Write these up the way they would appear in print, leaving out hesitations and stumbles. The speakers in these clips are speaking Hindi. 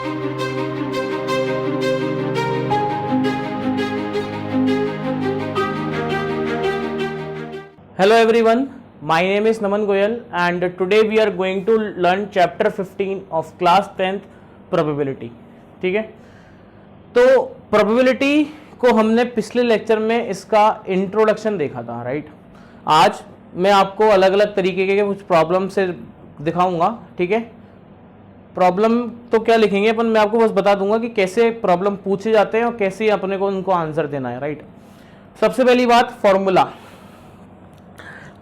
Hello everyone, my name is Naman Goyal and today we are going to learn chapter 15 of class 10th probability. ठीक है, तो probability को हमने पिछले लेक्चर में इसका इंट्रोडक्शन देखा था, राइट। आज मैं आपको अलग अलग तरीके के कुछ प्रॉब्लम से दिखाऊंगा, ठीक है। प्रॉब्लम तो क्या लिखेंगे अपन, मैं आपको बस बता दूंगा कि कैसे प्रॉब्लम पूछे जाते हैं और कैसे अपने को उनको आंसर देना है, राइट। सबसे पहली बात, फॉर्मूला।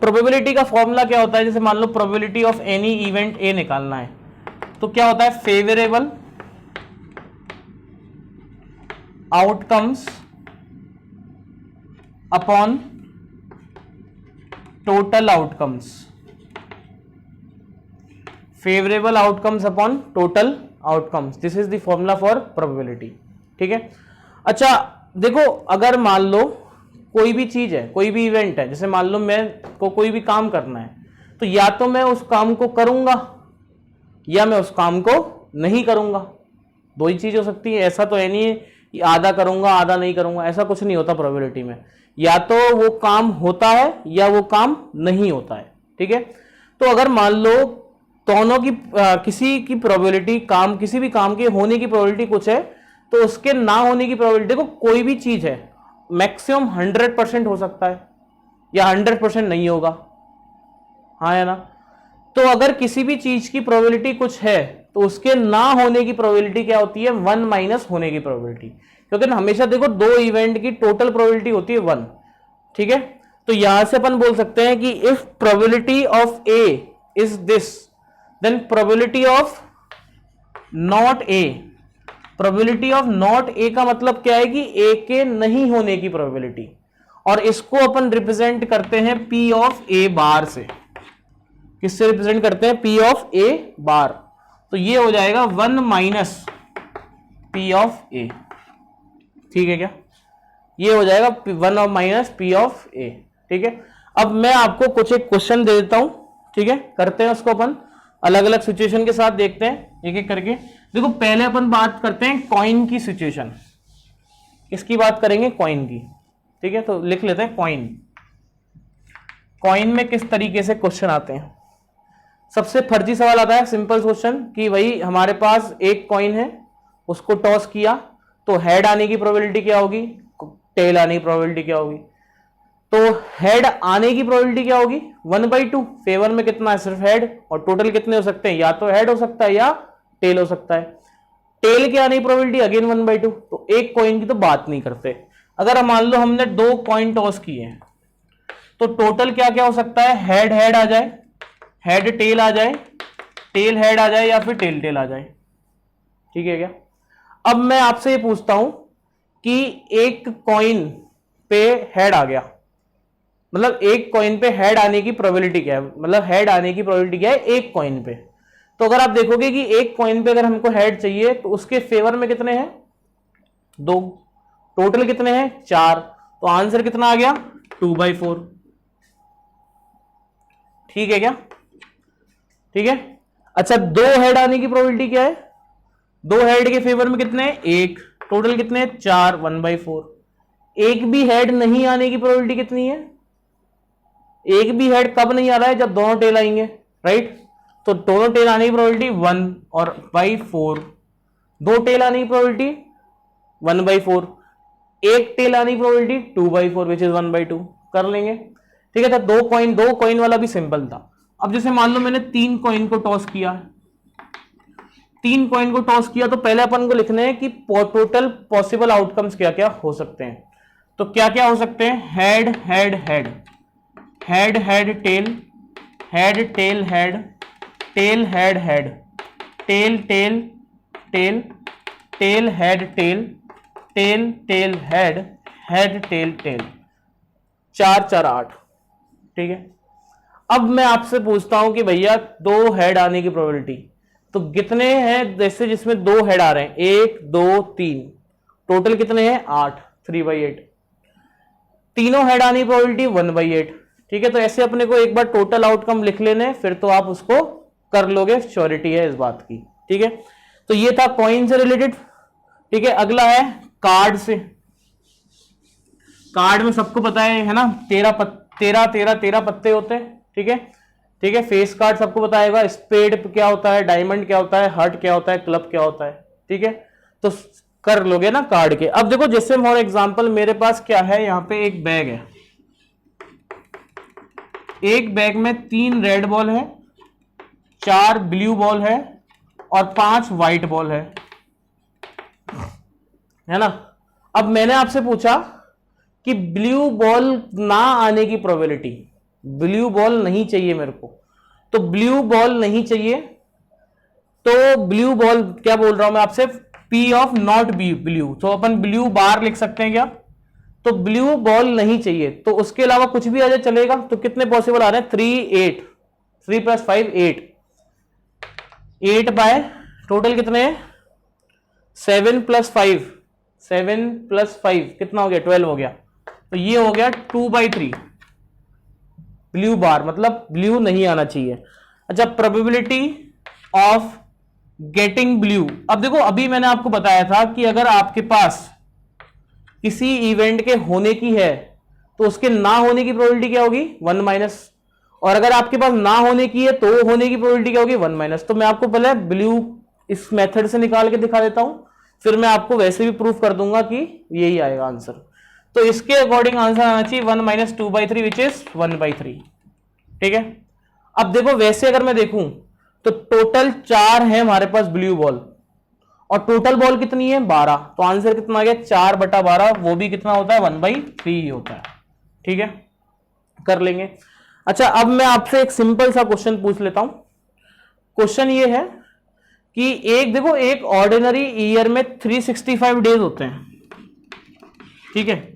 प्रोबेबिलिटी का फॉर्मूला क्या होता है, जैसे मान लो probability of any event A निकालना है, तो क्या होता है, favourable outcomes upon total outcomes, favourable outcomes upon total outcomes, this is the formula for probability, ठीक है। अच्छा देखो, अगर मान लो कोई भी चीज है, कोई भी इवेंट है, जैसे मान लो मैं को कोई भी काम करना है, तो या तो मैं उस काम को करूंगा या मैं उस काम को नहीं करूंगा, दो ही चीज हो सकती है। ऐसा तो है नहीं कि आधा करूंगा आधा नहीं करूंगा, ऐसा कुछ नहीं होता प्रोबेबिलिटी में। या तो वो काम होता है या वो काम नहीं होता है, ठीक है। तो अगर मान लो दोनों की किसी की प्रोबेबिलिटी, काम किसी भी काम के होने की प्रोबेबिलिटी कुछ है, तो उसके ना होने की प्रोबेबिलिटी को कोई भी चीज है मैक्सिमम 100% हो सकता है या 100% नहीं होगा, हाँ या ना। तो अगर किसी भी चीज की प्रोबेबिलिटी कुछ है तो उसके ना होने की प्रोबेबिलिटी क्या होती है, 1 माइनस होने की प्रोबेबिलिटी। क्योंकि हमेशा देखो दो इवेंट की टोटल प्रोबेबिलिटी होती है 1, ठीक है। तो यहां से अपन बोल सकते हैं कि if probability of A is this, then probability of not A, probability of not A का मतलब क्या है कि ए के नहीं होने की प्रोबेबिलिटी, और इसको अपन रिप्रेजेंट करते हैं पी ऑफ ए बार से। किससे रिप्रेजेंट करते हैं, पी ऑफ ए बार। तो ये हो जाएगा 1 माइनस पी ऑफ ए, ठीक है क्या, ये हो जाएगा 1 माइनस पी ऑफ ए, ठीक है। अब मैं आपको कुछ एक क्वेश्चन दे देता हूं, ठीक है, करते हैं उसको अपन अलग अलग सिचुएशन के साथ, देखते हैं एक एक करके। देखो पहले अपन बात करते हैं कॉइन की सिचुएशन, इसकी बात करेंगे कॉइन की, ठीक है। तो लिख लेते हैं कॉइन। कॉइन में किस तरीके से क्वेश्चन आते हैं, सबसे फर्जी सवाल आता है, सिंपल क्वेश्चन कि भाई हमारे पास एक कॉइन है, उसको टॉस किया तो हेड आने की प्रोबेबिलिटी क्या होगी, टेल आने की प्रोबेबिलिटी क्या होगी। तो हेड आने की प्रोबेबिलिटी क्या होगी, 1/2। फेवर में कितना है, सिर्फ हेड, और टोटल कितने हो सकते हैं, या तो हेड हो सकता है या टेल हो सकता है। टेल के आने की प्रोबेबिलिटी अगेन 1/2, तो एक कॉइन की तो बात नहीं करते। अगर मान लो हमने 2 कॉइन टॉस किए हैं, तो टोटल क्या क्या हो सकता है, हेड हेड आ जाए, हेड टेल आ जाए, टेल हेड आ जाए, या फिर टेल टेल आ जाए, ठीक है क्या। अब मैं आपसे ये पूछता हूं कि एक कॉइन पे हेड आ गया, मतलब एक कॉइन पे हेड आने की प्रोबेबिलिटी क्या है, मतलब हेड आने की प्रोबेबिलिटी क्या है एक कॉइन पे। तो अगर आप देखोगे कि एक कॉइन पे अगर हमको हेड चाहिए तो उसके फेवर में कितने हैं, 2, टोटल कितने हैं 4, तो आंसर कितना आ गया 2/4, ठीक है क्या, ठीक है। अच्छा 2 हेड आने की प्रोबेबिलिटी क्या है, 2 हेड के फेवर में कितने हैं 1, टोटल कितने हैं 4, 1/4। एक भी हेड नहीं आने की प्रोबेबिलिटी कितनी है, एक भी हेड कब नहीं आ रहा है, जब दोनों टेल आएंगे, राइट। तो दोनों टेल आने की प्रोबेबिलिटी 1 और 4, 2 टेल आने की प्रोबेबिलिटी 1/4, एक टेल आने की प्रोबेबिलिटी 2/4 विच इज 1/2, कर लेंगे, ठीक है। तो दो कॉइन वाला भी सिंपल था। अब जैसे मान लो मैंने 3 कॉइन को टॉस किया, 3 कॉइन को टॉस किया, तो पहले अपन को लिखना है कि टोटल पॉसिबल आउटकम्स क्या क्या हो सकते हैं। तो क्या क्या हो सकते हैं, head head head, head head tail, head tail head, tail head head, tail tail tail, tail head tail, tail tail head, head tail tail, 4 4 8, ठीक है। अब मैं आपसे पूछता हूं कि भैया 2 हेड आने की प्रोबेबिलिटी, तो कितने हैं, जैसे जिसमें 2 हेड आ रहे हैं 1 2 3, टोटल कितने हैं 8, 3/8, तीनों हेड आने की प्रोबेबिलिटी 1/8, ठीक है। तो ऐसे अपने को एक बार टोटल आउटकम लिख लेने, फिर तो आप उसको कर लोगे, श्योरिटी है इस बात की, ठीक है। तो ये था कॉइन से रिलेटेड। ठीक है, अगला है कार्ड से। कार्ड में सबको पता है ना, 13 पत्ते होते हैं। ठीक है, ठीक है, फेस कार्ड सबको बताएगा, स्पेड क्या होता है, डायमंड क्या होता है, हार्ट क्या होता है, क्लब क्या होता है। ठीक है, तो कर लोगे ना कार्ड के। अब देखो जैसे फॉर एग्जांपल मेरे पास क्या है, यहां पे एक बैग है, एक बैग में 3 रेड बॉल है, 4 ब्लू बॉल है और 5 व्हाइट बॉल है ना। अब मैंने आपसे पूछा कि ब्लू बॉल ना आने की प्रोबेबिलिटी, ब्लू बॉल नहीं चाहिए मेरे को, तो ब्लू बॉल नहीं चाहिए, तो ब्लू बॉल क्या बोल रहा हूं मैं आपसे, P of not be blue, तो अपन ब्लू बार लिख सकते हैं क्या, तो ब्लू बॉल नहीं चाहिए, तो उसके अलावा कुछ भी आ जाए चलेगा। तो कितने पॉसिबल आ रहे हैं, 3 8, 3 + 5 8, 8 बाय टोटल कितने हैं 7 + 5, 7 + 5 कितना हो गया 12 हो गया, तो ये हो गया 2/3 ब्लू बार, मतलब ब्लू नहीं आना चाहिए। अच्छा, प्रोबेबिलिटी ऑफ गेटिंग ब्लू। अब देखो अभी मैंने आपको बताया था कि अगर आपके पास किसी इवेंट के होने की है तो उसके ना होने की प्रोबेबिलिटी क्या होगी 1-, और अगर आपके पास ना होने की है तो होने की प्रोबेबिलिटी क्या होगी 1-। तो मैं आपको पहले ब्लू इस मेथड से निकाल के दिखा देता हूं, फिर मैं आपको वैसे भी प्रूफ कर दूंगा कि यही आएगा आंसर। तो इसके अकॉर्डिंग आंसर आना चाहिए 1 - 2/3 विच इज 1/3। ठीक है, अब देखो वैसे अगर मैं देखूं तो टोटल 4 है हमारे पास ब्लू बॉल, और टोटल बॉल कितनी है 12, तो आंसर कितना आ गया 4/12, वो भी कितना होता है 1/3 होता है। ठीक है, कर लेंगे। अच्छा, अब मैं आपसे एक सिंपल सा क्वेश्चन पूछ लेता हूं। क्वेश्चन ये है कि एक देखो, एक ऑर्डिनरी ईयर में 365 डेज होते हैं। ठीक है,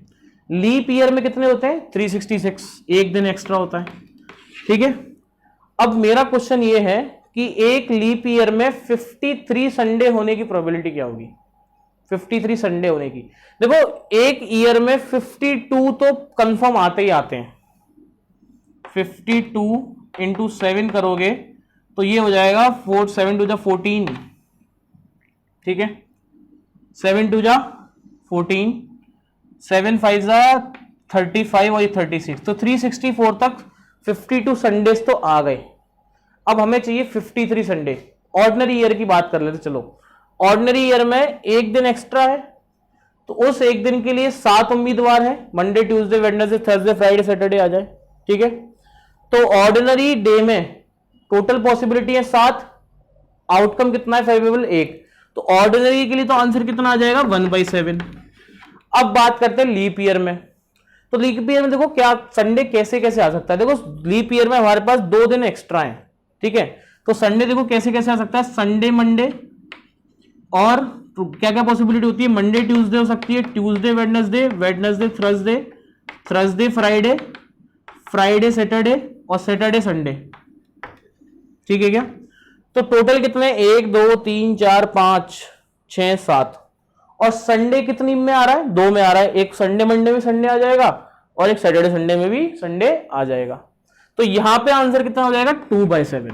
लीप ईयर में कितने होते हैं 366, एक दिन एक्स्ट्रा होता है। ठीक है, अब मेरा क्वेश्चन ये है कि एक लीप ईयर में 53 संडे होने की प्रोबेबिलिटी क्या होगी, 53 संडे होने की। देखो एक ईयर में 52 तो कंफर्म आते ही आते हैं, 52 × 7 करोगे तो ये हो जाएगा 7 × 14। ठीक है, 7 × 14, 7 × 5 = 35 और ये 36, तो 364 तक 52 संडेज तो आ गए। अब हमें चाहिए 53 संडे। ऑर्डिनरी ईयर की बात कर लेते चलो। ऑर्डिनरी ईयर में एक दिन एक्स्ट्रा है, तो उस एक दिन के लिए 7 उम्मीदवार है, Monday Tuesday Wednesday Thursday Friday Saturday आ जाए। ठीक है, तो ऑर्डिनरी डे में टोटल पॉसिबिलिटी है 7, आउटकम कितना है फेवरेबल 1, तो ऑर्डिनरी के लिए तो आंसर कितना आ जाएगा 1/7। अब बात करते हैं लीप ईयर में। तो लीप ईयर में देखो क्या संडे कैसे कैसे आ सकता है। देखो लीप ईयर में हमारे पास 2 दिन एक्स्ट्रा है। ठीक है, तो संडे देखो कैसे कैसे आ सकता है, संडे मंडे, और क्या क्या पॉसिबिलिटी होती है, मंडे ट्यूसडे हो सकती है, Tuesday Wednesday, Wednesday Thursday, Thursday Friday, Friday Saturday और सैटरडे संडे। ठीक है क्या, तो टोटल कितने 1 2 3 4 5 6 7, और संडे कितनी में आ रहा है 2 में आ रहा है, एक संडे मंडे में संडे आ जाएगा और एक सैटरडे संडे में भी संडे आ जाएगा। तो यहां पे आंसर कितना हो जाएगा 2/7।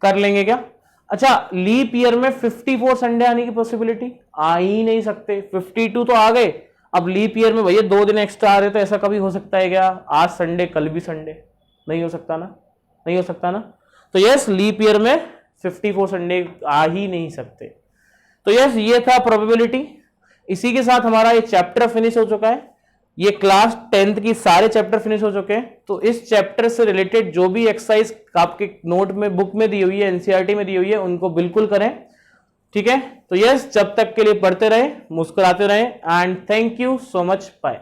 कर लेंगे क्या। अच्छा, लीप ईयर में 54 संडे आने की पॉसिबिलिटी आ ही नहीं सकते, 52 तो आ गए, अब लीप ईयर में भैया 2 दिन एक्स्ट्रा आ रहे, तो ऐसा कभी हो सकता है क्या, आज संडे कल भी संडे, नहीं हो सकता ना, नहीं हो सकता ना। तो यस, लीप ईयर में 54 संडे आ ही नहीं सकते। तो यस, ये था प्रोबेबिलिटी। इसी के साथ हमारा ये चैप्टर फिनिश हो चुका है, ये क्लास 10th की सारे चैप्टर फिनिश हो चुके हैं। तो इस चैप्टर से रिलेटेड जो भी एक्सरसाइज आपके नोट में बुक में दी हुई है, एनसीईआरटी में दी हुई है, उनको बिल्कुल करें। ठीक है, तो यस, जब तक के लिए पढ़ते रहे, मुस्कुराते रहे, and thank you so much, bye.